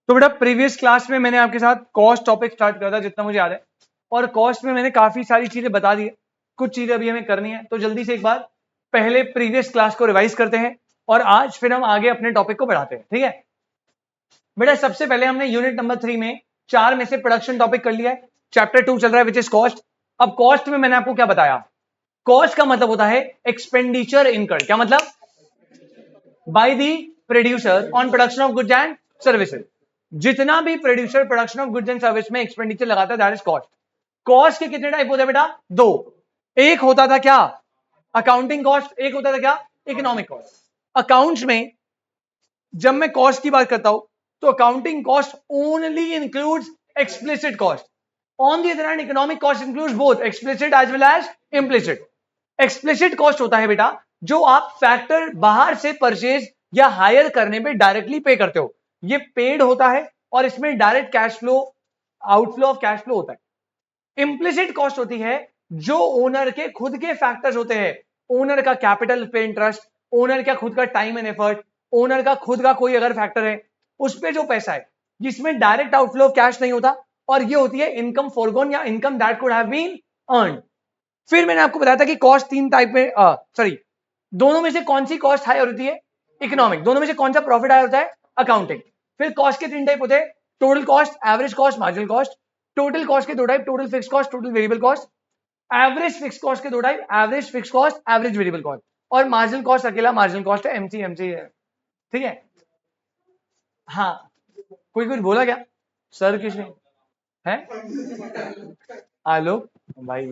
तो बेटा previous class में मैंने आपके साथ कॉस्ट टॉपिक स्टार्ट करा था जितना मुझे याद है, और कॉस्ट में मैंने काफी सारी चीजें बता दी है, कुछ चीजें अभी हमें करनी है। तो जल्दी से एक बार पहले प्रीवियस क्लास को रिवाइज करते हैं और आज फिर हम आगे अपने टॉपिक को बढ़ाते हैं, ठीक है बेटा। सबसे पहले हमने यूनिट नंबर 3 में 4 में से प्रोडक्शन टॉपिक कर लिया है, चैप्टर 2 चल रहा है विच इज कॉस्ट। अब कॉस्ट में मैंने आपको क्या बताया, कॉस्ट का मतलब होता है एक्सपेंडिचर इनकर्ड। क्या मतलब? By the producer on production of goods and services. जितना भी producer production of goods and service में एक्सपेंडिचर लगाता है दैट इज कॉस्ट। कॉस्ट के कितने टाइप होते हैं बेटा? दो। एक होता था क्या? Accounting cost. एक होता था क्या? Economic cost. अकाउंट्स में जब मैं कॉस्ट की बात करता हूं तो accounting cost only includes explicit cost. On the other hand economic cost includes both explicit as well as implicit. Explicit cost होता है बेटा जो आप फैक्टर बाहर से परचेज या हायर करने पे डायरेक्टली पे करते हो, ये पेड होता है और इसमें direct cash flow, outflow of cash flow होता है। इम्प्लिसिट कॉस्ट होती है जो ओनर के खुद के फैक्टर्स होते हैं, ओनर का कैपिटल पे इंटरेस्ट, ओनर का खुद का टाइम एंड एफर्ट, ओनर का खुद का कोई अगर फैक्टर है उस पे जो पैसा है, जिसमें डायरेक्ट आउटफ्लो ऑफ कैश नहीं होता, और ये होती है इनकम फॉरगोन या income that could have been earned. फिर मैंने आपको बताया था कि कॉस्ट तीन टाइप में, सॉरी, दोनों में से कौन सी कॉस्ट हाई होती है? इकोनॉमिक। दोनों में से कौन सा प्रॉफिट हाई होता है? अकाउंटिंग। फिर कॉस्ट के तीन टाइप होते हैं, total cost, average cost, marginal cost. Total cost के दो type, total fix cost, total variable cost. Average fix cost के दो type, average fix cost, average variable cost. और मार्जिनल कॉस्ट अकेला मार्जिनल कॉस्ट है, एमसी है, ठीक है। हाँ, कोई कुछ बोला क्या सर? किसने है? हेलो भाई,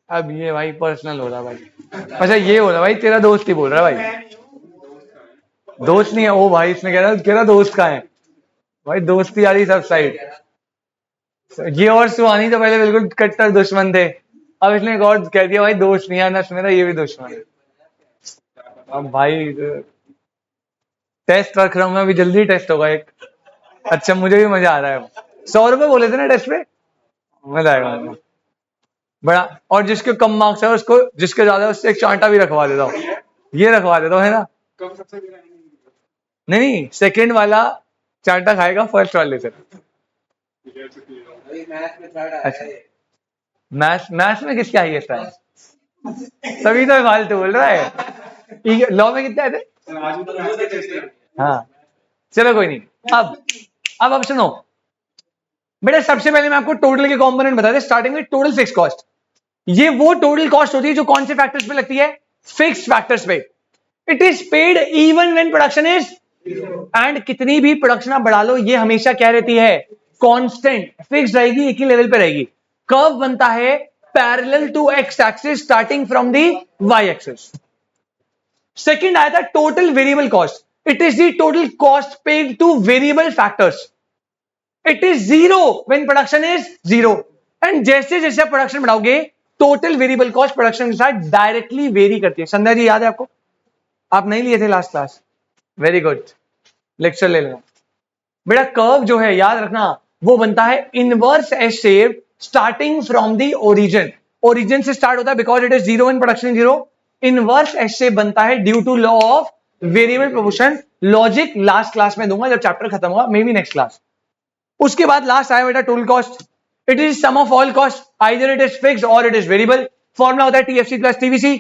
अब ये भाई पर्सनल हो रहा भाई। अच्छा ये हो रहा भाई, तेरा दोस्त ही बोल रहा है भाई। दोस्त नहीं है ओ भाई, इसने कह रहा दोस्त का है भाई, दोस्ती आ रही सब साइड। ये और सुहानी तो पहले बिल्कुल कट्टर दुश्मन थे, अब इसने एक और कह दिया भाई दोस्त नहीं है नश मेरा, ये भी दुश्मन है। अब भाई टेस्ट रख रहा हूँ मैं, अभी जल्दी टेस्ट होगा एक। अच्छा मुझे भी मजा आ रहा है। 100 रुपए बोले थे ना टेस्ट पे, मजा आएगा मुझे बड़ा। और जिसके कम मार्क्स है उसको, जिसके ज्यादा है उससे एक चांटा भी रखवा देता हूँ, ये रखवा देता हूँ, है ना? नहीं नहीं, सेकंड वाला चांटा खाएगा फर्स्ट वाले से। अच्छा, मैथ्स में किसका आई है? तभी तो फालतू बोल रहा है। लॉ में कितने आए थे? हाँ चलो कोई नहीं। अब सुनो बेटा, सबसे पहले मैं आपको टोटल के कंपोनेंट बता दें, स्टार्टिंग में टोटल फिक्स कॉस्ट। ये वो टोटल कॉस्ट होती है जो कौन से फैक्टर्स पे लगती है? फिक्स्ड फैक्टर्स पे। It is paid even when production is, and कितनी भी प्रोडक्शन आप बढ़ा लो ये हमेशा क्या रहती है? कांस्टेंट, फिक्स रहेगी, एक ही लेवल पे रहेगी। कर्व बनता है parallel to X axis starting from the Y axis. Second आया था total variable cost. It is the total cost paid to variable factors. It is zero when production is zero, and जैसे जैसे production बढ़ाओगे total variable cost production के साथ directly very करती है। संध्या जी याद है आपको? आप नहीं लिए थे last class? Very good, lecture ले लेना बेटा। कर्व जो है याद रखना, वो बनता है inverse S shape starting from the origin. Origin से स्टार्ट होता है because it is zero in production zero. Inverse S shape बनता है due to law of variable proportion. Logic last class में दूंगा जब चैप्टर खत्म होगा, मे बी नेक्स्ट क्लास। उसके बाद लास्ट आया बेटा total cost. It is sum of all cost, either it is fixed और इट इज वेरिएबल। फॉर्मूला होता है टीएफसी प्लस टीवीसी।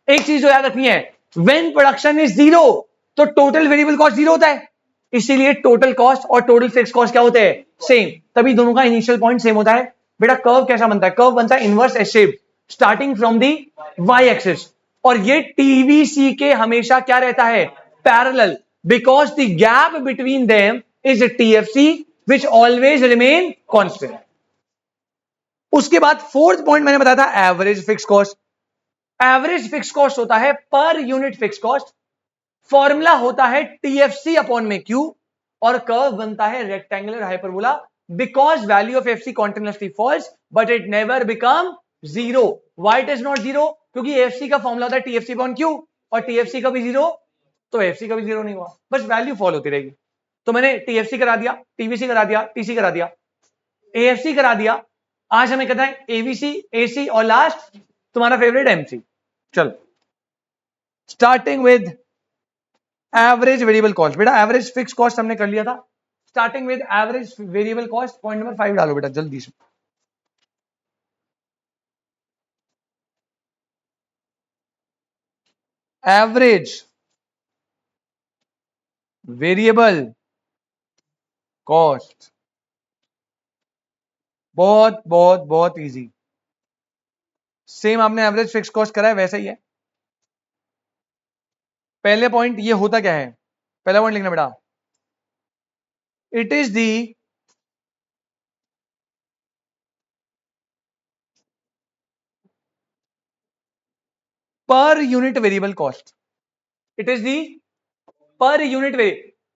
एक चीज जो याद रखनी है, व्हेन प्रोडक्शन इज जीरो तो टोटल वेरिएबल कॉस्ट जीरो होता है, इसीलिए टोटल कॉस्ट और टोटल फिक्स कॉस्ट क्या होते हैं? सेम। तभी दोनों का इनिशियल पॉइंट सेम होता है। बेटा कर्व कैसा बनता है? कर्व बनता है inverse S shape starting from the Y axis, और ये टीवीसी के हमेशा क्या रहता है? Parallel, because the gap between them is TFC which always remain constant. उसके बाद फोर्थ पॉइंट मैंने बताया था average fix cost. Average fix cost होता है per unit fixed cost. Formula होता है टीएफसी अपॉन में क्यू, और कर्व बनता है rectangular hyperbola because value of FC continuously falls but it never become zero. Why it is not zero? क्योंकि FC का फॉर्मूला होता है टीएफसी अपॉन क्यू, और टीएफसी का भी जीरो तो एफसी का भी जीरो नहीं हुआ, बस वैल्यू फॉल होती रहेगी। तो मैंने टीएफसी करा दिया, टीवीसी करा दिया, टीसी करा दिया, एएफसी करा दिया। आज हमें कहता है एवीसी, एसी और लास्ट तुम्हारा फेवरेट एमसी। चलो starting with average variable cost. बेटा एवरेज फिक्स कॉस्ट हमने कर लिया था, starting with average variable cost. Point number 5 डालो बेटा जल्दी से। एवरेज वेरिएबल कॉस्ट, बहुत बहुत बहुत इजी। सेम आपने एवरेज फिक्स कॉस्ट करा है वैसा ही है। पहले पॉइंट ये होता क्या है, पहला पॉइंट लिखना बेटा, it is the per unit variable cost. It is the per unit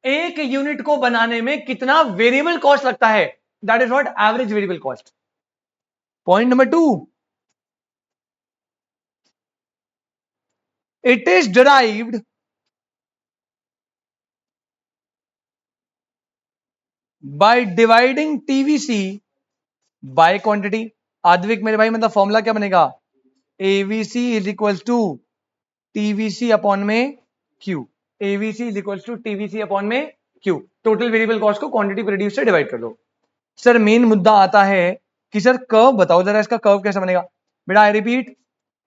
एक यूनिट को बनाने में कितना वेरिएबल कॉस्ट लगता है, that is what average variable cost. Point number 2, it is derived by dividing TVC by quantity. Advik मेरे भाई मतलब फॉर्मूला क्या बनेगा, AVC is equal to TVC upon में Q. AVC is equal to TVC upon में Q. Total variable cost को quantity produce से divide कर दो। सर मेन मुद्दा आता है कि सर कर्व बताओ जरा, इसका कर्व कैसे बनेगा। बेटा आई रिपीट,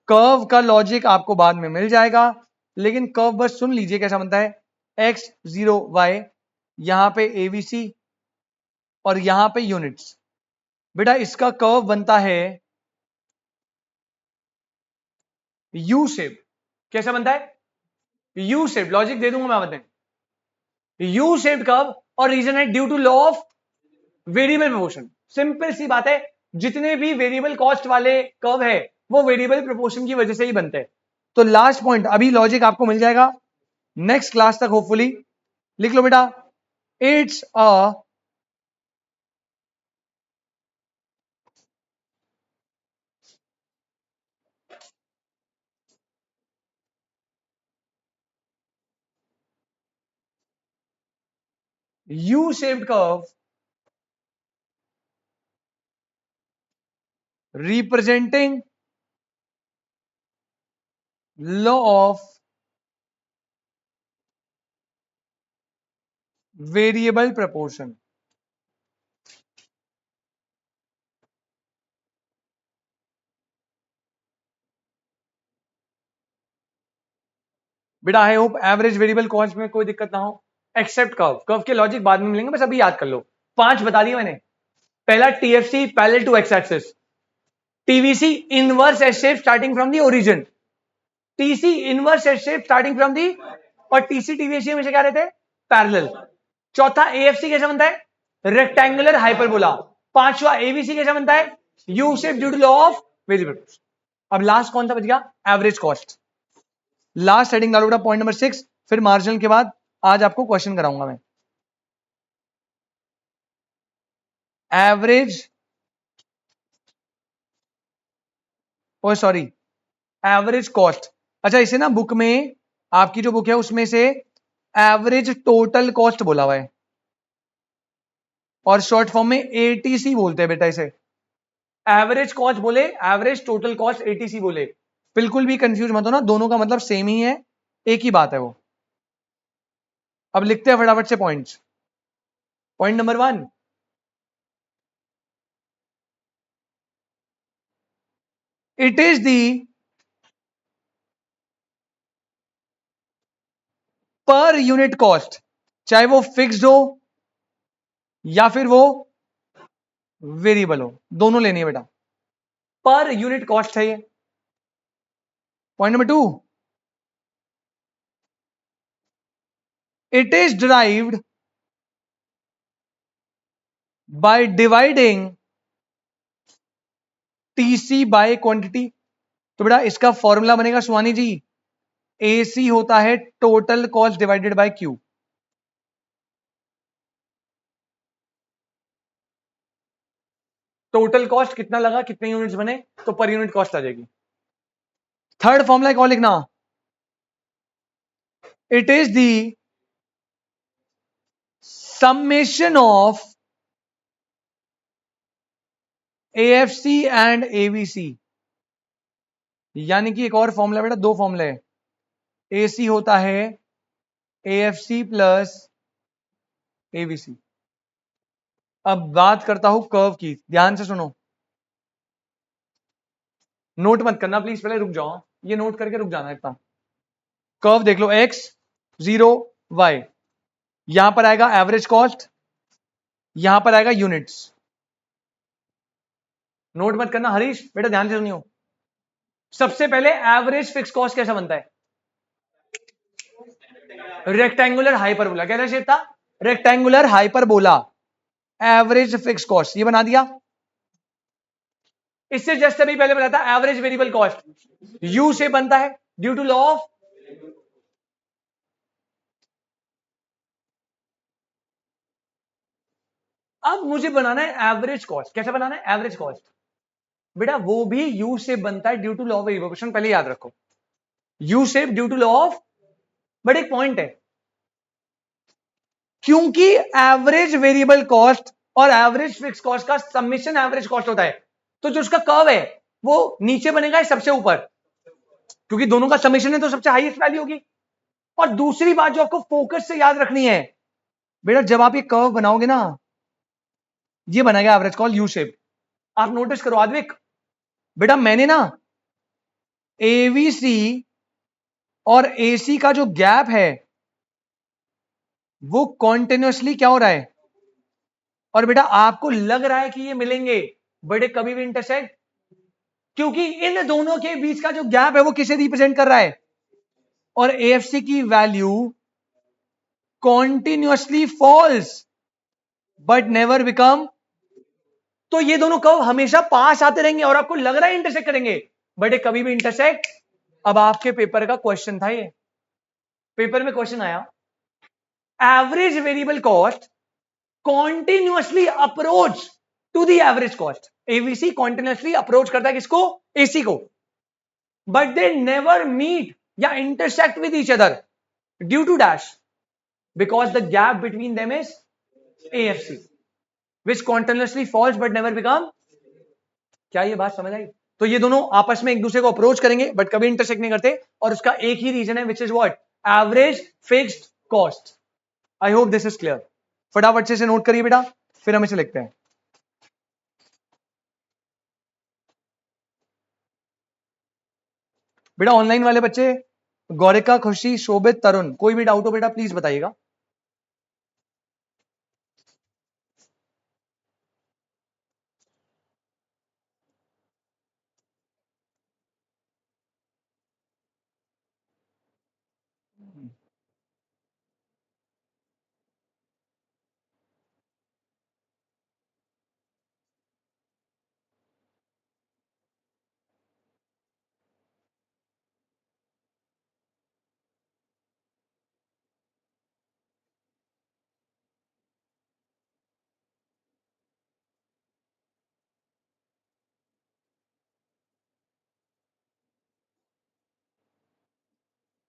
कर्व का लॉजिक आपको बाद में मिल जाएगा, लेकिन कर्व बस सुन लीजिए कैसा बनता है। एक्स 0 वाई, यहां पे एवीसी और यहां पे यूनिट्स। बेटा इसका कर्व बनता है यू शेप। कैसा बनता है, यू शेप। लॉजिक दे दूंगा मैं बताएं, यू शेप कर्व। और रीजन है due to law of variable proportion. Simple सी बात है, जितने भी वेरिएबल कॉस्ट वाले कर्व है वो वेरिएबल प्रोपोर्शन की वजह से ही बनते हैं। तो लास्ट पॉइंट, अभी लॉजिक आपको मिल जाएगा नेक्स्ट क्लास तक होपफुली। लिख लो बेटा, it's a U shaped curve representing law of variable proportion। बेटा I hope average variable cost में कोई दिक्कत ना हो, एक्सेप्ट कर्व। कर्व के लॉजिक बाद में मिलेंगे, बस अभी याद कर लो। 5 बता दिया मैंने। पहला TFC parallel to X axis, TVC inverse S shape starting from the origin, TC inverse S shape starting from the, और टीसी टीवीसी हमेशा क्या रहते हैं, पैरेलल। चौथा एएफसी कैसा बनता है, रेक्टेंगुलर हाइपरबोला। पांचवा एबीसी कैसा बनता है, U shape due to law of variable. अब लास्ट कौन सा बच गया, एवरेज कॉस्ट। लास्ट हेडिंग डालो बेटा पॉइंट नंबर 6, फिर मार्जिनल के बाद आज आपको क्वेश्चन कराऊंगा मैं। एवरेज, ओ सॉरी, एवरेज कॉस्ट। अच्छा इसे ना बुक में, आपकी जो बुक है उसमें से एवरेज टोटल कॉस्ट बोला हुआ है, और शॉर्ट फॉर्म में एटीसी बोलते हैं बेटा इसे। एवरेज कॉस्ट बोले, एवरेज टोटल कॉस्ट एटीसी बोले, बिल्कुल भी कंफ्यूज मत हो ना, दोनों का मतलब सेम ही है, एक ही बात है वो। अब लिखते हैं फटाफट से points. Point number 1, it is the per unit cost, चाहे वो फिक्स्ड हो या फिर वो वेरिएबल हो, दोनों लेनी है बेटा। पर यूनिट कॉस्ट है ये। Point number 2, it is derived by dividing TC by quantity. तो बेटा इसका फॉर्मूला बनेगा सुहानी जी, एसी होता है total cost divided bye Q. Total cost कितना लगा, कितने यूनिट्स बने, तो पर यूनिट कॉस्ट आ जाएगी। थर्ड फॉर्मूला एक और लिखना, it is the summation of AFC and AVC. यानी कि एक और फॉर्मूला बेटा, दो फॉर्मूले है, एसी होता है एएफसी प्लस एवीसी। अब बात करता हूं कर्व की, ध्यान से सुनो, नोट मत करना प्लीज, पहले रुक जाओ, ये नोट करके रुक जाना इतना। कर्व देख लो, x 0 y, यहां पर आएगा एवरेज कॉस्ट, यहां पर आएगा यूनिट्स। नोट मत करना हरीश, बेटा ध्यान से सुनियो। सबसे पहले एवरेज फिक्स कॉस्ट कैसा बनता है? रेक्टेंगुलर हाइपरबोला, कैसा शेप था? Rectangular hyperbola. Average fix cost ये बना दिया। इससे जस्ट अभी पहले बताया था एवरेज वेरिएबल कॉस्ट यू से बनता है ड्यू टू लॉ ऑफ, अब मुझे बनाना है एवरेज कॉस्ट। कैसे बनाना है एवरेज कॉस्ट? बेटा वो भी यू से बनता है due to law of evolution, पहले याद रखो, यू से due to law of. But एक पॉइंट है, क्योंकि एवरेज वेरिएबल कॉस्ट और एवरेज फिक्स कॉस्ट का समेशन एवरेज कॉस्ट होता है, तो जो उसका कर्व है वो नीचे बनेगा सबसे ऊपर, क्योंकि दोनों का समेशन है तो सबसे हाईएस्ट वैल्यू होगी। और दूसरी बात जो आपको फोकस से याद रखनी है, बेटा जब आप ये कर्व बनाओगे ना, ये बनेगा एवरेज कॉल यू शेप। आप नोटिस करो आद्विक, बेटा मैंने ना एवीसी और एसी का जो गैप है वो कॉन्टिन्यूसली क्या हो रहा है, और बेटा आपको लग रहा है कि ये मिलेंगे, बड़े कभी भी इंटरसेक्ट, क्योंकि इन दोनों के बीच का जो गैप है वो किसे रिप्रेजेंट कर रहा है, और एएफसी की value continuously falls but never become, तो ये दोनों कर्व हमेशा पास आते रहेंगे और आपको लग रहा है इंटरसेक्ट करेंगे, बट ये कभी भी इंटरसेक्ट। अब आपके पेपर का क्वेश्चन था ये, पेपर में क्वेश्चन आया, average variable cost continuously approach to the average cost, AVC continuously approach करता है किसको, एसी को, बट दे नेवर मीट या intersect with each other due to dash, because the gap between them is AFC which continuously falls but never become. क्या ये बात समझ आई? तो ये दोनों आपस में एक दूसरे को अप्रोच करेंगे बट कभी इंटरसेक्ट नहीं करते, और उसका एक ही रीजन है which is what, average fixed cost. I hope this is clear. फटाफट से नोट करिए बेटा, फिर हम इसे लिखते हैं। बेटा ऑनलाइन वाले बच्चे, गौरिका, खुशी, शोभित, तरुण, कोई भी डाउट हो बेटा प्लीज बताइएगा।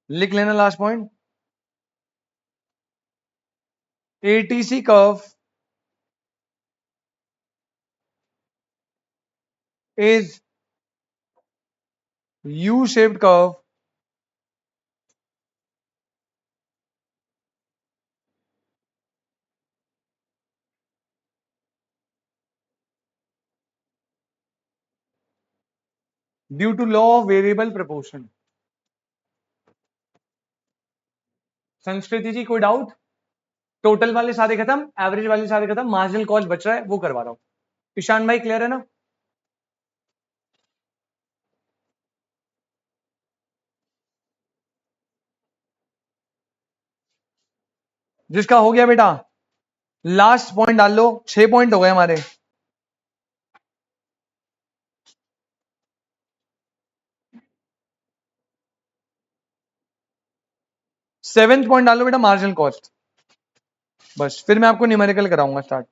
लिख लेना last point, ATC curve is U-shaped curve due to law of variable proportion। संस्कृति जी कोई डाउट? टोटल वाले सारे खत्म, एवरेज वाले सारे खत्म, मार्जिनल कॉस्ट बच रहा है वो करवा रहा हूं। ईशान भाई क्लियर है ना? जिसका हो गया बेटा लास्ट पॉइंट डाल लो, 6 पॉइंट हो गए हमारे। सेवेंथ पॉइंट डालो बेटा मार्जिनल कॉस्ट, बस फिर मैं आपको न्यूमेरिकल कराऊंगा स्टार्ट।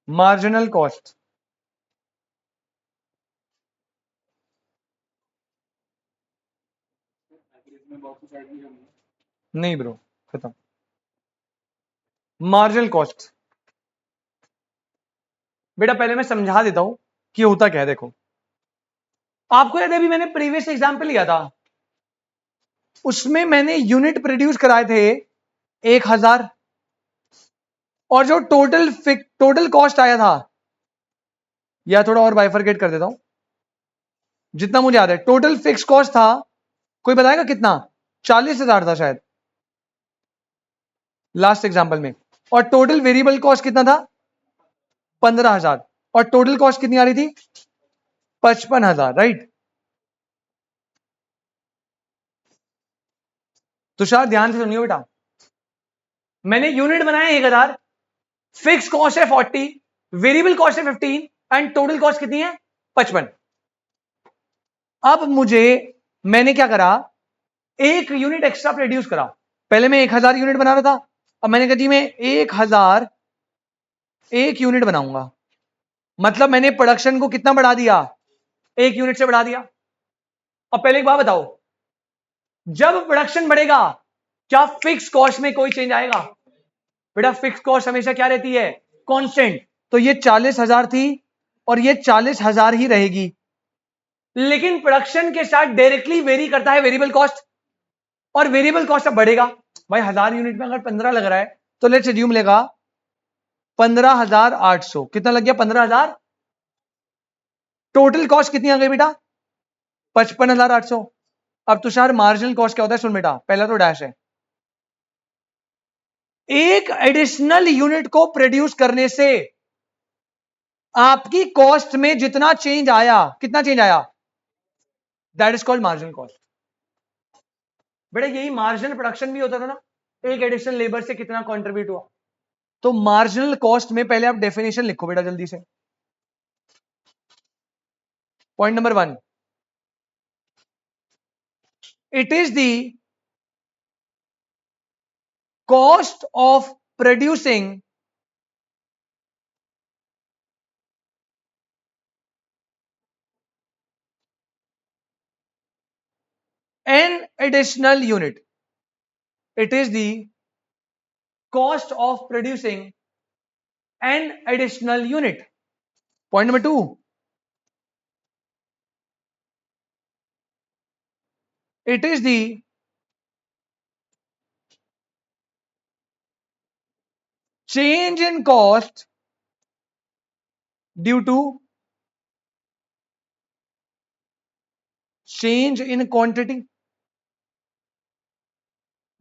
मार्जिनल कॉस्ट, नहीं ब्रो खत्म। मार्जिनल कॉस्ट बेटा पहले मैं समझा देता हूं कि होता क्या है। देखो, आपको याद है अभी मैंने प्रीवियस एग्जाम्पल लिया था, उसमें मैंने यूनिट प्रोड्यूस कराए थे 1000, और जो टोटल कॉस्ट आया था, या थोड़ा और बाइफरकेट कर देता हूं, जितना मुझे याद है टोटल फिक्स कॉस्ट था, कोई बताएगा कितना? 40,000 था शायद लास्ट एग्जाम्पल में, और टोटल वेरिएबल कॉस्ट कितना था? 15,000, और टोटल कॉस्ट कितनी आ रही थी? 55,000, राइट? तुषार ध्यान से सुनिए बेटा, मैंने यूनिट बनाया 1000, फिक्स कॉस्ट है 40, वेरिएबल कॉस्ट है 15, एंड टोटल कॉस्ट कितनी है? 55। अब मैंने क्या करा, एक यूनिट एक्स्ट्रा प्रोड्यूस करा। पहले मैं 1000 यूनिट बना रहा था, अब मैंने कहा जी मैं 1000 एक यूनिट बनाऊंगा, मतलब मैंने प्रोडक्शन को कितना बढ़ा दिया? एक यूनिट से बढ़ा दिया। अब पहले एक बात बताओ, जब प्रोडक्शन बढ़ेगा क्या फिक्स कॉस्ट में कोई चेंज आएगा? बेटा फिक्स कॉस्ट हमेशा क्या रहती है? कांस्टेंट। तो ये 40,000 थी और ये 40,000 ही रहेगी, लेकिन प्रोडक्शन के साथ डायरेक्टली वेरी करता है वेरिएबल कॉस्ट, और वेरिएबल कॉस्ट अब बढ़ेगा। भाई 1000 यूनिट में अगर 15 लग रहा है तो लेट्स अज्यूम लेगा 15,800, कितना लग गया? 15,000। टोटल कॉस्ट कितनी आ गई बेटा? 55,800। अब तुषार मार्जिनल कॉस्ट क्या होता है? सुन बेटा, पहला तो डैश है, एक एडिशनल यूनिट को प्रोड्यूस करने से आपकी कॉस्ट में जितना चेंज आया, कितना चेंज आया? That is called marginal cost. बेटा यही मार्जिनल प्रोडक्शन भी होता था ना, एक एडिशनल लेबर से कितना कंट्रीब्यूट हुआ। तो मार्जिनल कॉस्ट में पहले आप डेफिनेशन लिखो बेटा जल्दी से। Point number 1, it is the cost of producing an additional unit. It is the cost of producing an additional unit. Point number 2, it is the change in cost due to change in quantity.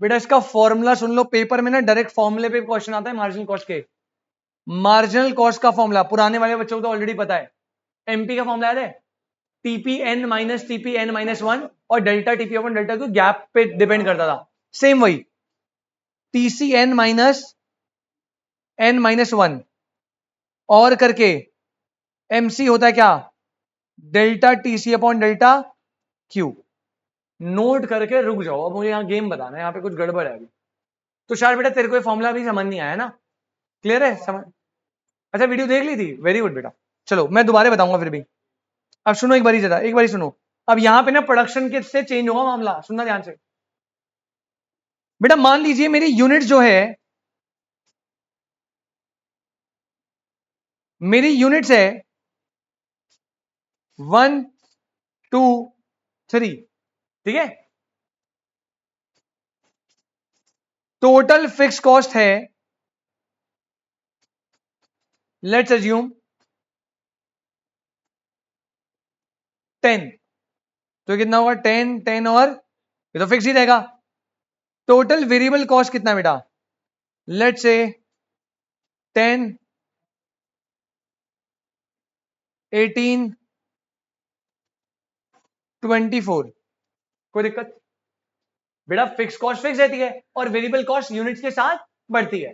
बेटा इसका formula सुन लो, paper में ना direct फॉर्मूले पे question आता है marginal cost के। Marginal cost का फॉर्मूला पुराने वाले बच्चों को तो ऑलरेडी पता है, एमपी का फॉर्मूला है टीपीएन माइनस टीपीएन माइनस 1 और डेल्टा टीपी अपन डेल्टा को गैप पे डिपेंड करता था। सेम वही टीसीएन माइनस एन माइनस 1 और करके एमसी होता है क्या? Delta TC upon delta Q. Note करके रुक जाओ, अब मुझे यहाँ गेम बताना है, यहाँ पे कुछ गड़बड़ है अभी। तो शायद बेटा तेरे को ये फॉर्मूला भी समझ नहीं आया ना? क्लियर है? समझ? अच्छा वीडियो देख ली थी, वेरी गुड बेटा। चलो मैं दोबारा बताऊंगा फिर भी। अब सुनो एक बारी, जरा एक बारी सुनो। अब यहाँ पे ना प्रोडक्शन के से चेंज होगा मामला, सुनना ध्यान से बेटा। मान लीजिए मेरी यूनिट जो है, मेरी यूनिट्स है 1 2 3, ठीक है? टोटल फिक्स कॉस्ट है, लेट्स अज्यूम 10, तो कितना होगा? 10 10 और ये तो फिक्स ही रहेगा। टोटल वेरिएबल कॉस्ट कितना बेटा? Let's say 10 18 24। कोई दिक्कत? बेटा फिक्स कॉस्ट फिक्स रहती है और वेरिएबल कॉस्ट यूनिट्स के साथ बढ़ती है।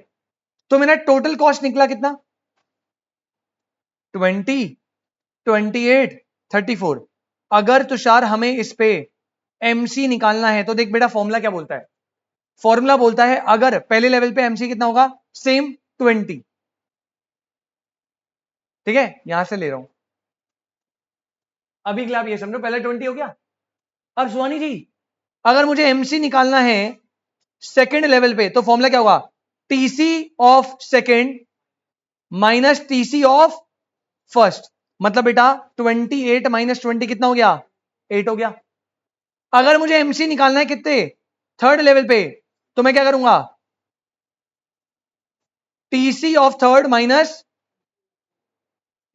तो मेरा टोटल कॉस्ट निकला कितना? 20 28 34। अगर तुषार हमें इस पे एमसी निकालना है तो देख बेटा फॉर्मूला क्या बोलता है? फॉर्मूला बोलता है अगर पहले लेवल पे एमसी कितना होगा? सेम 20, ठीक है? यहां से ले रहा हूं अभी के लिए, आप ये समझो पहले 20 हो गया। अब सुहानी जी अगर मुझे एमसी निकालना है सेकंड लेवल पे तो फॉर्मूला क्या होगा? TC of second minus TC of first, मतलब बेटा 28 माइनस 20 कितना हो गया? 8 हो गया। अगर मुझे एमसी निकालना है कितने? थर्ड लेवल पे, तो मैं क्या करूंगा? TC of third minus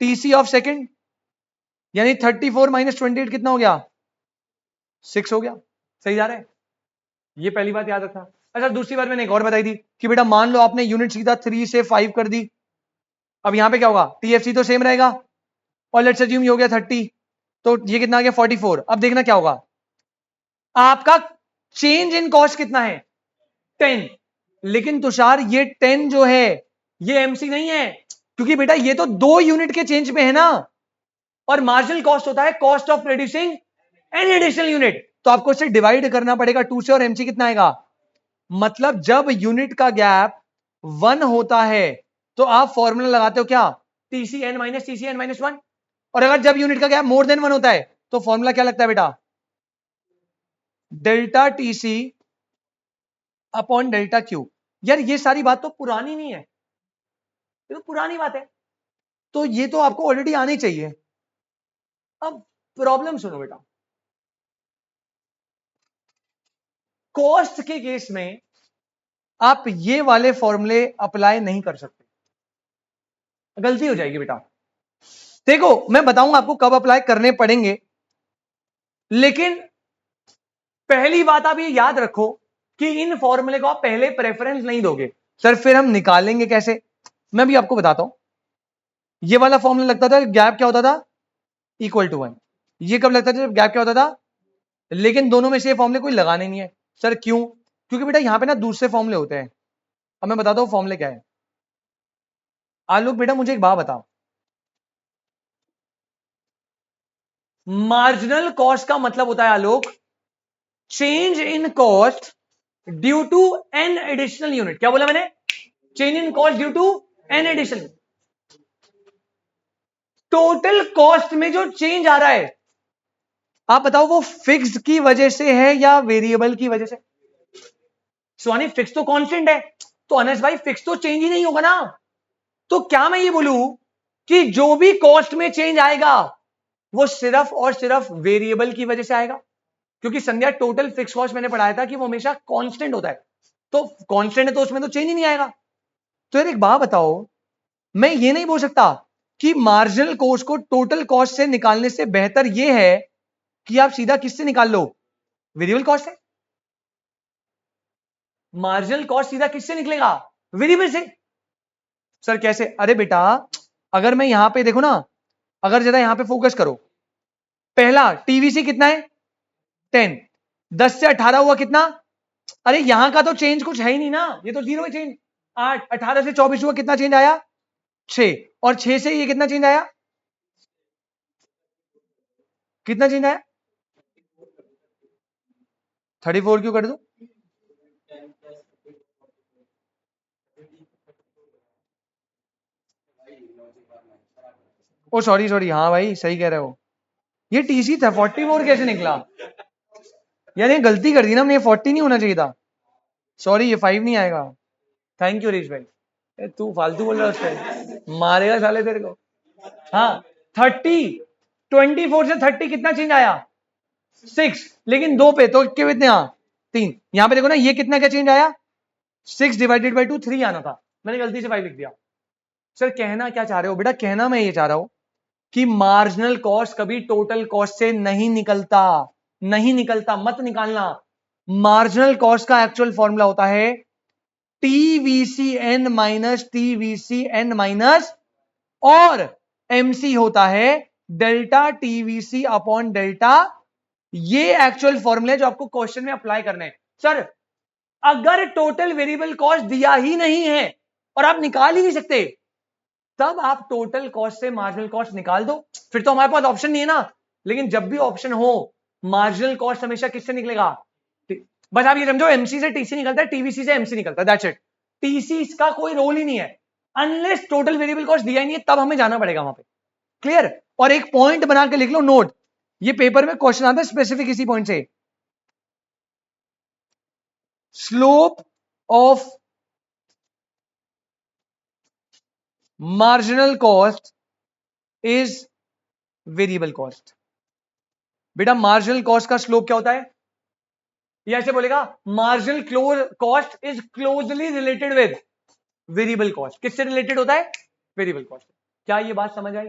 TC of second, यानी 34 माइनस 28 कितना हो गया? 6 हो गया। सही जा रहा है? ये पहली बात याद रखना। अच्छा, दूसरी बात मैंने एक और बताई थी कि बेटा मान लो आपने यूनिट सीधा 3 से 5 कर दी, अब यहां पे क्या होगा? टीएफसी तो सेम रहेगा, और लेट्स अज्यूम ये हो गया 30, तो ये कितना आ गया? 44। अब देखना क्या होगा, आपका चेंज इन कॉस्ट कितना है? 10। लेकिन तुषार ये 10 जो है ये एमसी नहीं है, क्योंकि बेटा ये तो 2 यूनिट के चेंज पे है ना, और मार्जिनल कॉस्ट होता है cost of producing N additional unit, तो आपको इसे डिवाइड करना पड़ेगा 2 से, और एमसी कितना आएगा? मतलब जब यूनिट का गैप 1 होता है तो आप फॉर्मूला लगाते हो क्या? TCN minus TCN minus 1। और अगर जब यूनिट का गैप मोर देन 1 होता है तो फॉर्मूला क्या लगता है बेटा? Delta TC upon delta Q. यार ये सारी बात तो पुरानी नहीं है, ये तो पुरानी बात है, तो ये तो आपको ऑलरेडी आनी चाहिए। अब प्रॉब्लम सुनो बेटा, कॉस्ट के केस में आप ये वाले फॉर्मूले अप्लाई नहीं कर सकते, गलती हो जाएगी बेटा। देखो मैं बताऊंगा आपको कब अप्लाई करने पड़ेंगे, लेकिन पहली बात आप ये याद रखो कि इन फॉर्मूले को आप पहले प्रेफरेंस नहीं दोगे। सर फिर हम निकालेंगे कैसे? मैं भी आपको बताता हूं। ये वाला फॉर्मूला लगता था गैप क्या होता था? Equal to 1। ये कब लगता था? जब गैप क्या होता था? लेकिन दोनों में से ये फॉर्मूले कोई लगाने नहीं है। सर क्यों? क्योंकि बेटा यहां पे ना दूसरे फॉर्मूले होते हैं। अब मैं बताता हूं फॉर्मूले क्या है। आलोक बेटा मुझे एक बात बताओ, मार्जिनल कॉस्ट का मतलब होता है Alok change in cost due to an additional unit. क्या बोला मैंने? Change in cost due to an additional. Total cost में जो चेंज आ रहा है, आप बताओ वो फिक्स की वजह से है या वेरिएबल की वजह से? स्वानी फिक्स तो कांस्टेंट है, तो अनस भाई फिक्स तो चेंज ही नहीं होगा ना। तो क्या मैं ये बोलूं कि जो भी कॉस्ट में चेंज आएगा वो सिर्फ और सिर्फ वेरिएबल की वजह से आएगा? क्योंकि संध्या टोटल फिक्स कॉस्ट मैंने पढ़ाया था कि वो हमेशा कांस्टेंट होता है, तो कांस्टेंट है तो उसमें तो चेंज ही नहीं आएगा। तो यार एक बात बताओ, मैं ये नहीं बोल सकता कि मार्जिनल कॉस्ट को टोटल कॉस्ट से निकालने से बेहतर यह है कि आप सीधा किससे निकाल लो? वेरिएबल कॉस्ट से। मार्जिनल कॉस्ट सीधा किससे निकलेगा? वेरिएबल से। सर कैसे? अरे बेटा अगर मैं यहां पे देखो ना, अगर जरा यहां पे फोकस करो, पहला टीवीसी कितना है? 10। 10 से 18 हुआ कितना? अरे यहां का तो चेंज कुछ है ही नहीं ना, ये तो जीरो है चेंज। 8। 18 से 24 हुआ कितना चेंज आया? 6। और 6 से ये कितना चेंज आया? कितना चेंज आया? 34 क्यों कर दू? ओ सॉरी सॉरी, हाँ भाई सही कह रहे हो, ये टीसी था। 44 कैसे निकला? यार ये गलती कर दी ना हमने, ये 40 नहीं होना चाहिए था। सॉरी ये 5 नहीं आएगा। थैंक यू रीश भाई। तू फालतू बोल रहा है, उससे मारेगा साले तेरे को। हाँ 30, 24 से 30 कितना चेंज आया? 6। लेकिन दो पे तो कितने? यहाँ 3। यहां पे देखो ना, ये कितना क्या चेंज आया? 6 डिवाइडेड बाई 2 3 आना था, मैंने गलती से 5 लिख दिया। सर कहना क्या चाह रहे हो बेटा? कहना मैं ये चाह रहा हूं कि मार्जिनल कॉस्ट कभी टोटल कॉस्ट से नहीं निकलता, नहीं निकलता, मत निकालना। मार्जिनल कॉस्ट का एक्चुअल फॉर्मूला होता है टीवीसीएन माइनस टीवीसीएन माइनस, और एमसी होता है डेल्टा टीवीसी अपॉन डेल्टा। ये एक्चुअल फॉर्मूला जो आपको क्वेश्चन में अप्लाई करने हैं। सर अगर टोटल वेरिएबल कॉस्ट दिया ही नहीं है और आप निकाल ही नहीं सकते, तब आप टोटल कॉस्ट से मार्जिनल कॉस्ट निकाल दो, फिर तो हमारे पास ऑप्शन नहीं है ना। लेकिन जब भी ऑप्शन हो, मार्जिनल कॉस्ट हमेशा किससे निकलेगा? बस आप ये समझो, एमसी से टीसी निकलता है, टीवीसी से एमसी निकलता है, दैट्स इट। टीसी इसका कोई रोल ही नहीं है, अनलेस टोटल वेरिएबल कॉस्ट दिया ही नहीं है, तब हमें जाना पड़ेगा वहां पे। क्लियर? और एक पॉइंट बना के लिख लो नोट, ये पेपर में क्वेश्चन आता है स्पेसिफिक इसी पॉइंट से। Slope of marginal cost is variable cost. बेटा मार्जिनल कॉस्ट का स्लोप क्या होता है? ये ऐसे बोलेगा, marginal cost is closely related with variable cost. किससे रिलेटेड होता है? Variable cost. क्या ये बात समझ आई?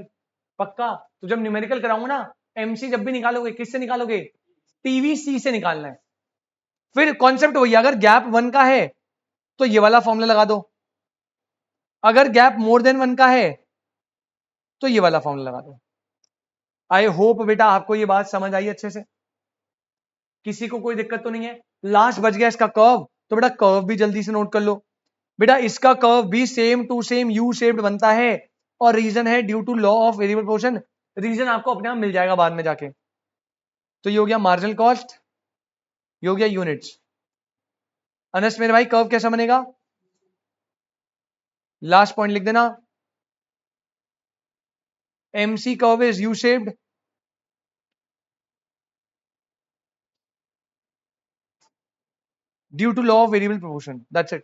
पक्का? तो जब न्यूमेरिकल कराऊंगा ना, एमसी जब भी निकालोगे किससे निकालोगे? टीवीसी से निकालना है। फिर कॉन्सेप्ट वही, अगर गैप 1 का है तो ये वाला फॉर्मूला लगा दो, अगर गैप मोर देन 1 का है तो ये वाला फॉर्मूला लगा दो। आई होप बेटा आपको ये बात समझ आई अच्छे से, किसी को कोई दिक्कत तो नहीं है। लास्ट बच गया इसका कर्व, तो बेटा कर्व भी जल्दी से नोट कर लो। बेटा इसका कर्व भी same to same U shaped बनता है, और रीजन है due to law of variable portion. Reason आपको अपने आप मिल जाएगा बाद में जाके। तो ये हो गया मार्जिनल कॉस्ट, ये हो गया यूनिट्स। अनस मेरे भाई कर्व कैसा बनेगा? लास्ट पॉइंट लिख देना, MC curve is U-shaped due to law of variable proportion. That's it.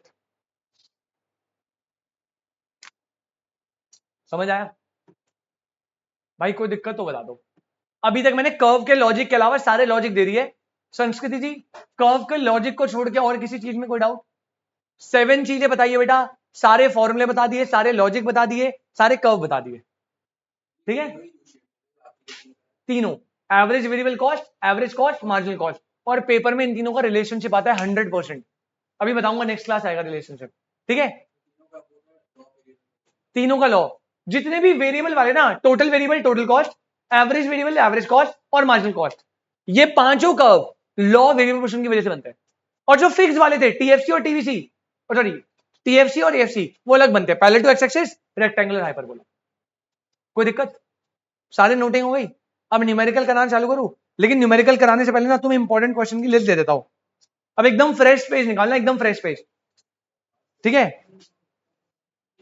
समझ आया? भाई कोई दिक्कत तो बता दो। अभी तक मैंने कर्व के लॉजिक के अलावा सारे लॉजिक दे दिए। संस्कृति जी, कर्व के लॉजिक को छोड़ के और किसी चीज में कोई डाउट? 7 चीजें बताइए बेटा, सारे फॉर्मूले बता दिए, सारे लॉजिक बता दिए, सारे कर्व बता दिए। ठीक है? तीनों, average variable cost, average cost, marginal cost, और पेपर में इन तीनों का रिलेशनशिप आता है 100%। अभी बताऊंगा, नेक्स्ट क्लास आएगा रिलेशनशिप। ठीक है? तीनों का लॉ, जितने भी वेरिएबल वाले ना, total variable total cost, average variable average cost, और मार्जिनल कॉस्ट, ये पांचों कर्व लॉ वेरिएबल पोर्शन की वजह से बनते हैं। और जो फिक्स वाले थे टीएफसी और टीवीसी, सॉरी टीएफसी और एफसी, वो अलग बनते हैं। Parallel to X axis, rectangular hyperbola. कोई दिक्कत? सारे नोटिंग हो गई? अब न्यूमेरिकल कराना चालू करूं, लेकिन न्यूमेरिकल कराने से पहले ना तुम्हें इंपॉर्टेंट क्वेश्चन की लिस्ट दे देता हूं। अब एकदम फ्रेश पेज निकालना, एकदम फ्रेश पेज। ठीक है?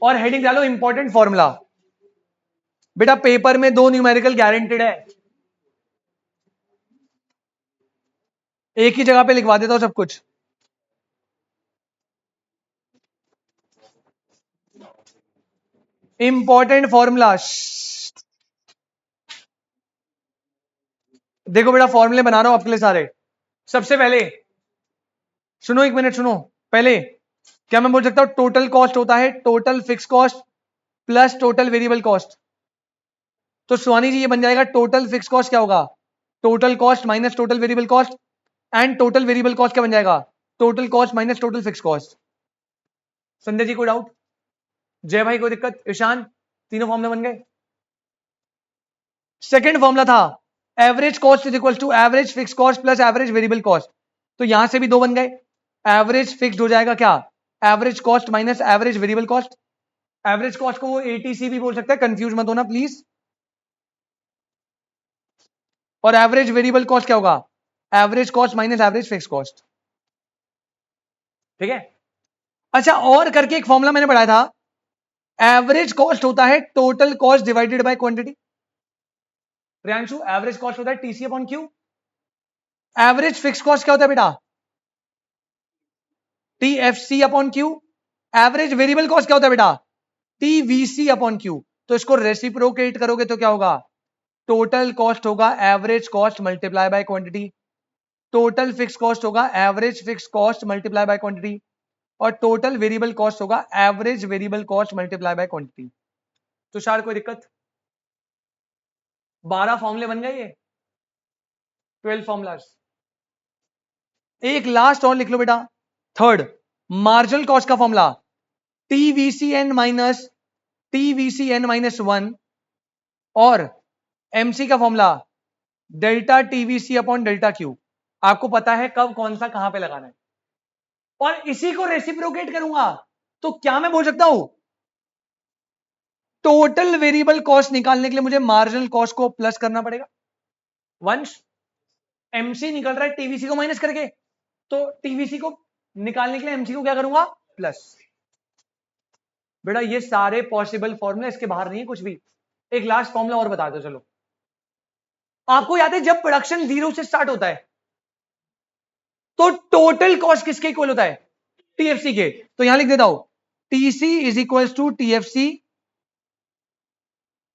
और हेडिंग डालो इंपॉर्टेंट फॉर्मूला। बेटा पेपर में 2 न्यूमेरिकल गारंटेड है, एक ही जगह पे लिखवा देता हूं सब कुछ। इंपॉर्टेंट फॉर्मूला, देखो बेटा फॉर्मूले बना रहा हूं आपके लिए सारे। सबसे पहले सुनो, 1 मिनट सुनो। पहले क्या मैं बोल सकता हूं टोटल कॉस्ट होता है total fix cost plus total variable cost. तो सुहानी जी ये बन जाएगा टोटल फिक्स कॉस्ट क्या होगा? Total cost minus total variable cost, and total variable cost क्या बन जाएगा? Total cost minus total fix cost. Sanjay ji कोई डाउट? जय भाई कोई दिक्कत? ईशान, तीनों फॉर्मूले बन गए। सेकंड फॉर्मूला था average cost is equal to average fix cost plus average variable cost. तो यहां से भी 2 बन गए। एवरेज फिक्स्ड हो जाएगा क्या? Average cost minus average variable cost. Average cost को वो एटीसी भी बोल सकते हैं, कंफ्यूज मत होना प्लीज। और एवरेज वेरिएबल कॉस्ट क्या होगा? Average cost minus average fix cost. ठीक है? अच्छा, और करके एक फॉर्मूला मैंने पढ़ाया था, एवरेज कॉस्ट होता है total cost divided by quantity. Priyanshu, average cost होता है TC upon Q. Average fix cost क्या होता है बेटा? TFC upon Q. Average variable cost क्या होता है बेटा? TVC upon Q. तो इसको रेसिप्रोकेट करोगे तो क्या होगा? टोटल कॉस्ट होगा average cost multiply by quantity, total fix cost होगा average fix cost multiply by quantity, और टोटल वेरिएबल कॉस्ट होगा average variable cost multiply by quantity. तो शायद कोई दिक्कत? 12 फॉर्मूले बन गए ये, 12 फॉर्मूलाज। एक लास्ट और लिख लो बेटा, थर्ड, मार्जिनल कॉस्ट का फॉर्मूला टीवीसीएन माइनस 1, और एमसी का formula delta TVC upon delta Q. आपको पता है कब कौन सा कहां पे लगाना है, और इसी को रेसिप्रोकेट करूंगा तो क्या मैं बोल सकता हूं? टोटल वेरिएबल कॉस्ट निकालने के लिए मुझे मार्जिनल कॉस्ट को प्लस करना पड़ेगा। वंश, एमसी निकल रहा है टीवीसी को माइनस करके, तो टीवीसी को निकालने के लिए एमसी को क्या करूंगा? प्लस। बेटा ये सारे पॉसिबल फॉर्मूला, इसके बाहर नहीं है कुछ भी। एक लास्ट फॉर्मूला और बता दो चलो। आपको याद है जब प्रोडक्शन 0 से स्टार्ट होता है तो टोटल कॉस्ट किसके इक्वल होता है? टीएफसी के। तो यहां लिख देता हूं TC is equal to TFC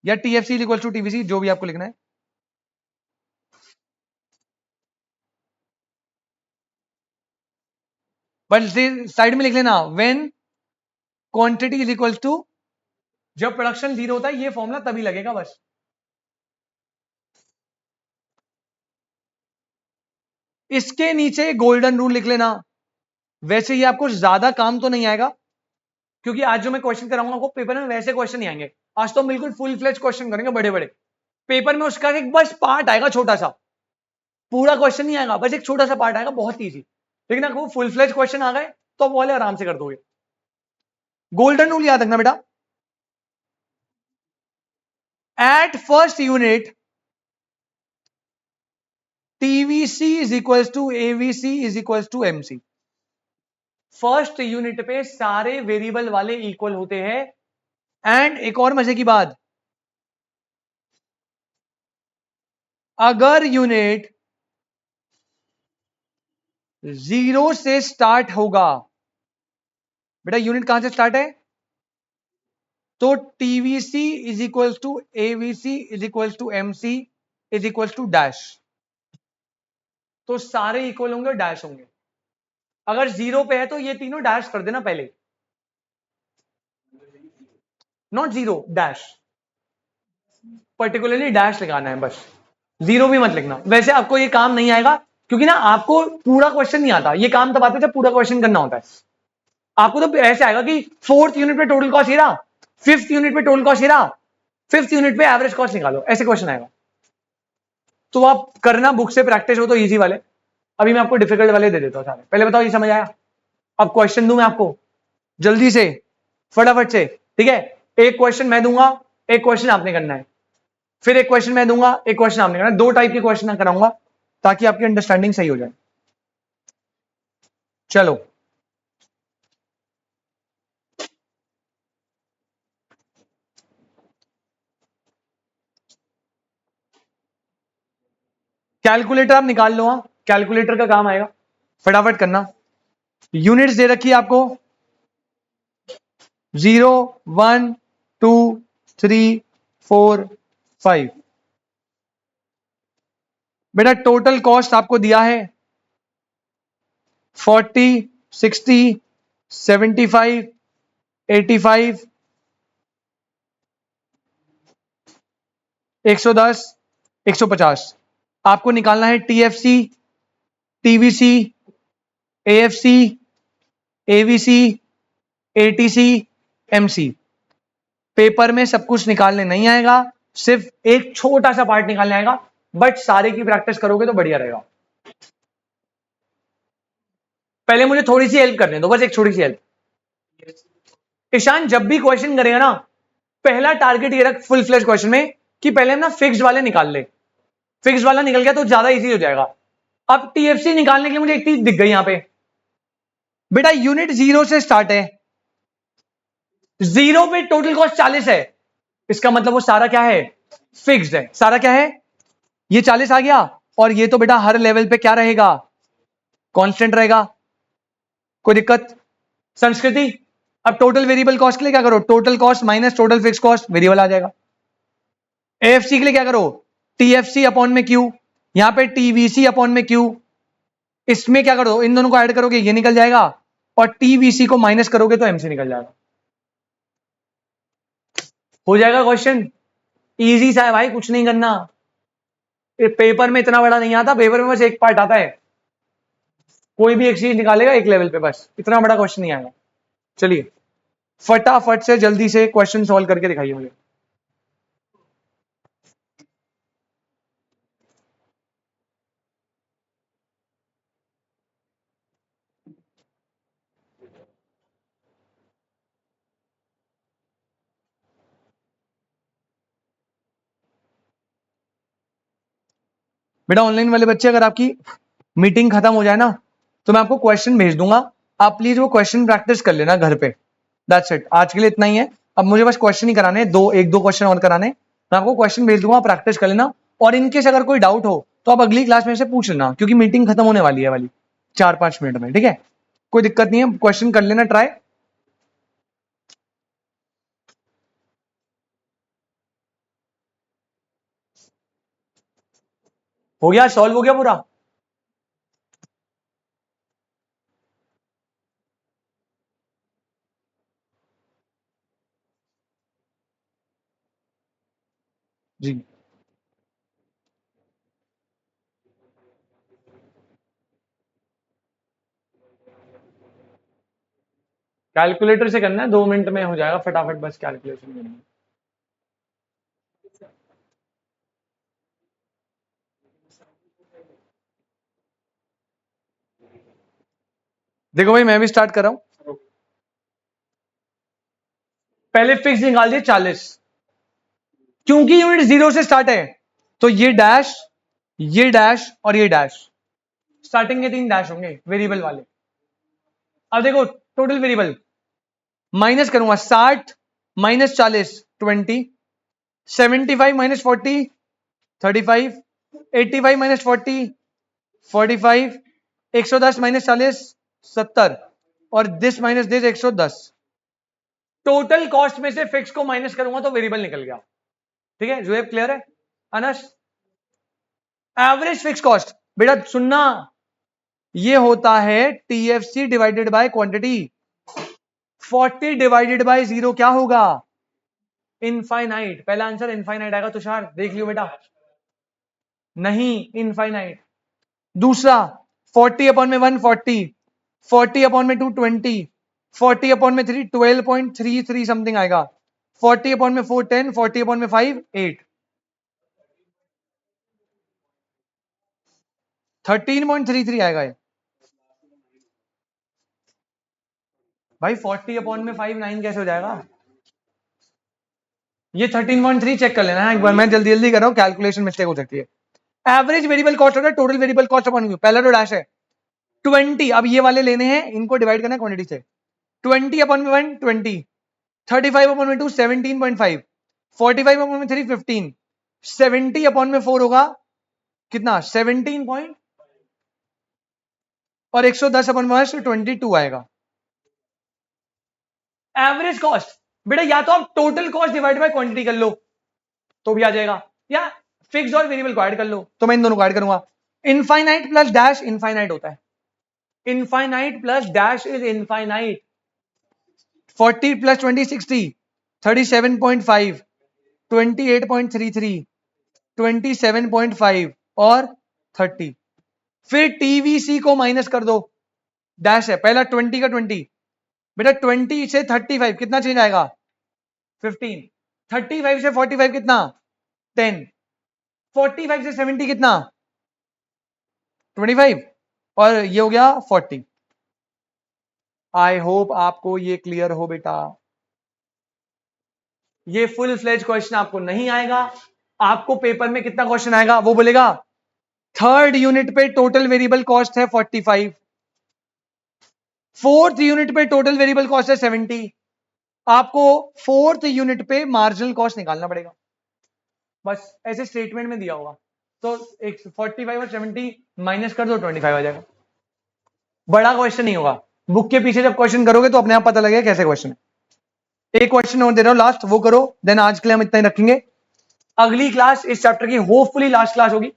या TFC is equal to TVC, जो भी आपको लिखना है। बट साइड में लिख लेना when quantity is equal to, जब प्रोडक्शन 0 होता है ये फॉर्मूला तभी लगेगा बस। इसके नीचे गोल्डन रूल लिख लेना। वैसे ये आपको ज्यादा काम तो नहीं आएगा, क्योंकि आज जो मैं क्वेश्चन कराऊंगा आपको पेपर में वैसे क्वेश्चन नहीं आएंगे। आज तो हम बिल्कुल फुल फ्लेज क्वेश्चन करेंगे, बड़े बड़े। पेपर में उसका एक बस पार्ट आएगा छोटा सा, पूरा क्वेश्चन नहीं आएगा, बस एक छोटा सा पार्ट आएगा, बहुत ईजी। लेकिन अगर वो फुल फ्लेज क्वेश्चन आ गए तो वो वाले आराम से कर दोगे। गोल्डन रूल याद रखना बेटा, at first unit TVC is equal to AVC is equal to MC। First unit पे सारे वेरिएबल वाले इक्वल होते हैं। एंड एक और मजे की बात, अगर यूनिट 0 से स्टार्ट होगा, बेटा यूनिट कहां से स्टार्ट है, तो TVC is equal to AVC is equal to MC is equal to dash. तो सारे इक्वल होंगे और डैश होंगे। अगर 0 पे है तो ये तीनों डैश कर देना पहले, नॉट 0 डैश, पर्टिकुलरली डैश लगाना है बस, 0 भी मत लिखना। वैसे आपको ये काम नहीं आएगा, क्योंकि ना आपको पूरा क्वेश्चन नहीं आता। ये काम तब आता है जब पूरा क्वेश्चन करना होता है। आपको तो ऐसे आएगा कि 4th यूनिट पे टोटल कॉस्ट ये रहा, 5th यूनिट पे टोटल कॉस्ट ये रहा, 5th यूनिट पे एवरेज कॉस्ट निकालो, ऐसे क्वेश्चन आएगा। तो आप करना बुक से प्रैक्टिस हो तो इजी वाले। अभी मैं आपको डिफिकल्ट वाले दे देता हूँ सारे। पहले बताओ ये समझ आया? अब क्वेश्चन दूं मैं आपको जल्दी से, फटाफट से, ठीक है? एक क्वेश्चन मैं दूंगा, एक क्वेश्चन आपने करना है, फिर एक क्वेश्चन मैं दूंगा, एक क्वेश्चन आपने करना है। 2 टाइप के क्वेश्चन कराऊंगा ताकि आपकी अंडरस्टैंडिंग सही हो जाए। चलो कैलकुलेटर आप निकाल लो। कैलकुलेटर का काम आएगा, फटाफट करना। यूनिट्स दे रखी है आपको 0 1 2 3 4 5। बेटा टोटल कॉस्ट आपको दिया है 40 60 75 85 110 150। आपको निकालना है TFC TVC AFC AVC ATC MC। Paper में सब कुछ निकालने नहीं आएगा, सिर्फ एक छोटा सा पार्ट निकालने आएगा, बट सारे की प्रैक्टिस करोगे तो बढ़िया रहेगा। पहले मुझे थोड़ी सी हेल्प करने दो, बस एक छोटी सी हेल्प। ईशान जब भी क्वेश्चन करेगा ना, पहला टारगेट ये रख फुल फ्लेज क्वेश्चन में कि पहले हम ना फिक्स्ड वाले निकाल ले। फिक्स्ड वाला निकल गया तो ज्यादा इजी हो जाएगा। अब TFC निकालने के लिए मुझे एक चीज दिख गई यहां पे, बेटा यूनिट 0 से स्टार्ट है, 0 पे टोटल कॉस्ट 40 है। इसका मतलब वो सारा क्या है, फिक्स्ड है। सारा क्या है, ये 40 आ गया, और ये तो बेटा हर लेवल पे क्या रहेगा, कांस्टेंट रहेगा। कोई दिक्कत? संस्कृति, अब टोटल वेरिएबल कॉस्ट के लिए क्या करो, total cost minus total fix cost, variable आ जाएगा। AFC के लिए क्या करो, TFC अपॉन में Q, यहां पे TVC अपॉन में Q। इसमें क्या करो, इन दोनों को ऐड करोगे ये निकल जाएगा, और TVC को माइनस करोगे तो MC निकल जाएगा। हो जाएगा क्वेश्चन, इजी सा है भाई, कुछ नहीं करना। पेपर में इतना बड़ा नहीं आता, पेपर में बस एक पार्ट आता है। कोई भी एक चीज निकालेगा एक लेवल पे, बस इतना बड़ा क्वेश्चन नहीं आएगा। चलिए फटाफट से जल्दी से क्वेश्चन सॉल्व करके दिखाइए मुझे। बेटा ऑनलाइन वाले बच्चे, अगर आपकी मीटिंग खत्म हो जाए ना तो मैं आपको क्वेश्चन भेज दूंगा, आप प्लीज वो क्वेश्चन प्रैक्टिस कर लेना घर पे। दैट्स इट, आज के लिए इतना ही है। अब मुझे बस क्वेश्चन ही कराने, एक दो क्वेश्चन और कराने। मैं आपको क्वेश्चन भेज दूंगा, प्रैक्टिस कर लेना। और इनकेस अगर कोई डाउट हो तो आप अगली क्लास में से पूछ लेना, क्योंकि मीटिंग खत्म होने वाली है वाली 4-5 मिनट में, ठीक है? कोई दिक्कत नहीं है, क्वेश्चन कर लेना ट्राई। हो गया, सॉल्व हो गया पूरा। जी कैलकुलेटर से करना है, 2 मिनट में हो जाएगा फटाफट, बस कैलकुलेशन करनी है। देखो भाई मैं भी स्टार्ट कर रहा हूं। पहले फिक्स निकाल दिए 40, क्योंकि यूनिट 0 से स्टार्ट है तो ये डैश, ये डैश और ये डैश, स्टार्टिंग के 3 डैश होंगे वेरिएबल वाले। अब देखो टोटल वेरिएबल माइनस करूंगा, 60 माइनस 40 20, 75 माइनस 40 35, 85 माइनस 40 45, 110 माइनस 40 70, और this minus this 110। Total cost में से फिक्स को माइनस करूंगा तो वेरिएबल निकल गया। ठीक है, जो क्लियर है अनस? एवरेज फिक्स कॉस्ट बेटा सुनना, ये होता है TFC divided by quantity. 40 divided by 0 क्या होगा? इनफाइनाइट। पहला आंसर इनफाइनाइट आएगा तुषार, देख लियो बेटा। नहीं, इनफाइनाइट। दूसरा 40 अपॉन में 1 40, 40 अपॉन में 2 20, 40 अपॉन में 3 12.33 समथिंग आएगा, 40 अपॉन में 4 10, 40 अपॉन में 5 8, 13.33 आएगा ये। भाई 40 अपॉन में 5 9 कैसे हो जाएगा? ये 13.3 चेक कर लेना है एक बार, मैं जल्दी जल्दी कर रहा हूं, कैलकुलेशन मिस्टेक हो सकती है। एवरेज वेरिएबल कॉस्ट होता है टोटल वेरिएबल कॉस्ट अपॉन, पहला तो डैश है 20, अब ये वाले लेने हैं, इनको डिवाइड करना है क्वांटिटी से। 20 अपॉन में 1 20, 35 अपॉन में 2 17.5, 45 अपॉन में 3 15, 70 अपॉन में 4 होगा कितना 17 पॉइंट, और 110 अपॉन में 22 आएगा। एवरेज कॉस्ट बेटा या तो आप total cost divide by quantity कर लो तो भी आ जाएगा, या फिक्स्ड और वेरिएबल को ऐड कर लो, तो मैं इन दोनों को ऐड करूंगा। इनफाइनाइट प्लस डैश इनफाइनाइट होता है, infinite plus dash is infinite. 40 plus 20 60, 37.5, 28.33, 27.5 और 30। फिर टीवीसी को माइनस कर दो, डैश है पहला 20 का 20, बेटा 20 से 35 कितना चेंज आएगा 15, 35 से 45 कितना 10, 45 से 70 कितना 25, और ये हो गया 40। आई होप आपको ये क्लियर हो बेटा। ये फुल फ्लेज क्वेश्चन आपको नहीं आएगा, आपको पेपर में कितना क्वेश्चन आएगा वो बोलेगा, थर्ड यूनिट पे टोटल वेरिएबल कॉस्ट है 45, फोर्थ यूनिट पे टोटल वेरिएबल कॉस्ट है 70, आपको फोर्थ यूनिट पे मार्जिनल कॉस्ट निकालना पड़ेगा, बस ऐसे स्टेटमेंट में दिया होगा। तो एक 45 और 70 माइनस कर दो 25 आ जाएगा। बड़ा क्वेश्चन नहीं होगा, बुक के पीछे जब क्वेश्चन करोगे तो अपने आप पता लगेगा कैसे क्वेश्चन है। एक क्वेश्चन और दे रहा हूं लास्ट, वो करो, देन आज के लिए हम इतना ही रखेंगे। अगली क्लास इस चैप्टर की होपफुली लास्ट क्लास होगी,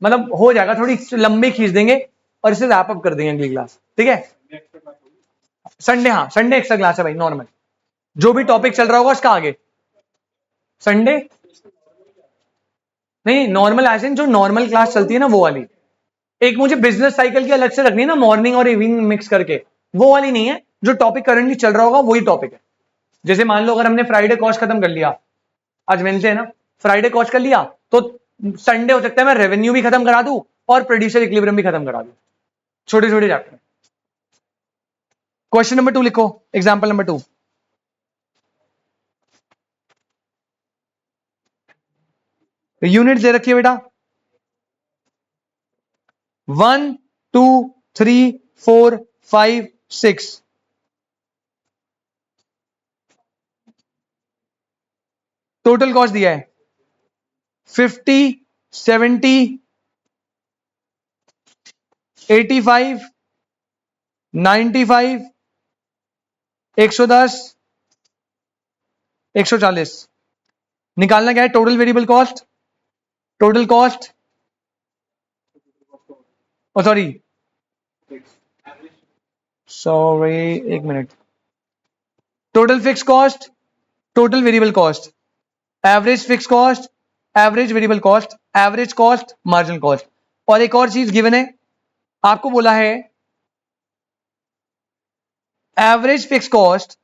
मतलब हो जाएगा, थोड़ी लंबी खींच देंगे और इसे रैप अप कर देंगे अगली क्लास, ठीक है। संडे, हाँ संडे एक्स्ट्रा क्लास है भाई, नॉर्मल जो भी टॉपिक चल रहा होगा उसका आगे संडे नहीं, नॉर्मल एज इन जो नॉर्मल क्लास चलती है ना वो वाली। एक मुझे बिजनेस साइकिल की अलग से रखनी है ना, मॉर्निंग और इवनिंग मिक्स करके, वो वाली नहीं है, जो टॉपिक करंटली चल रहा होगा वही टॉपिक है। जैसे मान लो अगर हमने फ्राइडे कॉस्ट खत्म कर लिया, आज वेडनेसडे है ना, फ्राइडे कॉस्ट कर लिया तो संडे हो सकता है मैं रेवेन्यू भी खत्म करा दूं और प्रोड्यूसर इक्विलिब्रियम भी खत्म करा दूं, छोटे छोटे चैप्टर। क्वेश्चन नंबर 2 लिखो, एग्जांपल नंबर 2। यूनिट दे रखिए बेटा 1 2 3 4 5 6, टोटल कॉस्ट दिया है 50 70 85 95 110 140। निकालना क्या है total variable cost, total cost sorry एक minute, total fix cost, total variable cost, average fix cost, average variable cost, average cost, marginal cost. और एक और चीज गिवन है, आपको बोला है average fix cost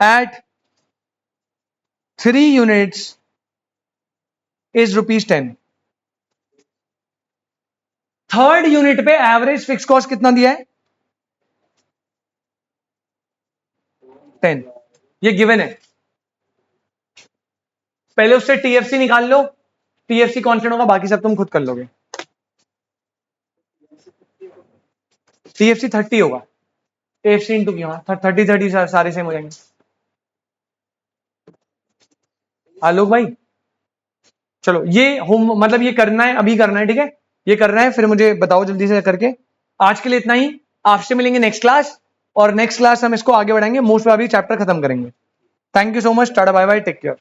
at 3 units is ₹10। Third unit पे एवरेज फिक्स कॉस्ट कितना दिया है? 10। ये गिवन है। पहले उससे टीएफसी निकाल लो, टीएफसी कांस्टेंट होगा, बाकी सब तुम खुद कर लोगे। टीएफसी 30 होगा, एफसी इंटू की 30 सारे सेम हो जाएंगे। आलोक भाई चलो ये होम मतलब ये करना है, अभी करना है, ठीक है, ये करना है, फिर मुझे बताओ जल्दी से करके। आज के लिए इतना ही, आपसे मिलेंगे नेक्स्ट क्लास, और नेक्स्ट क्लास हम इसको आगे बढ़ाएंगे, मोस्ट प्रोबेबली चैप्टर खत्म करेंगे। Thank you so much, tata bye bye, take care.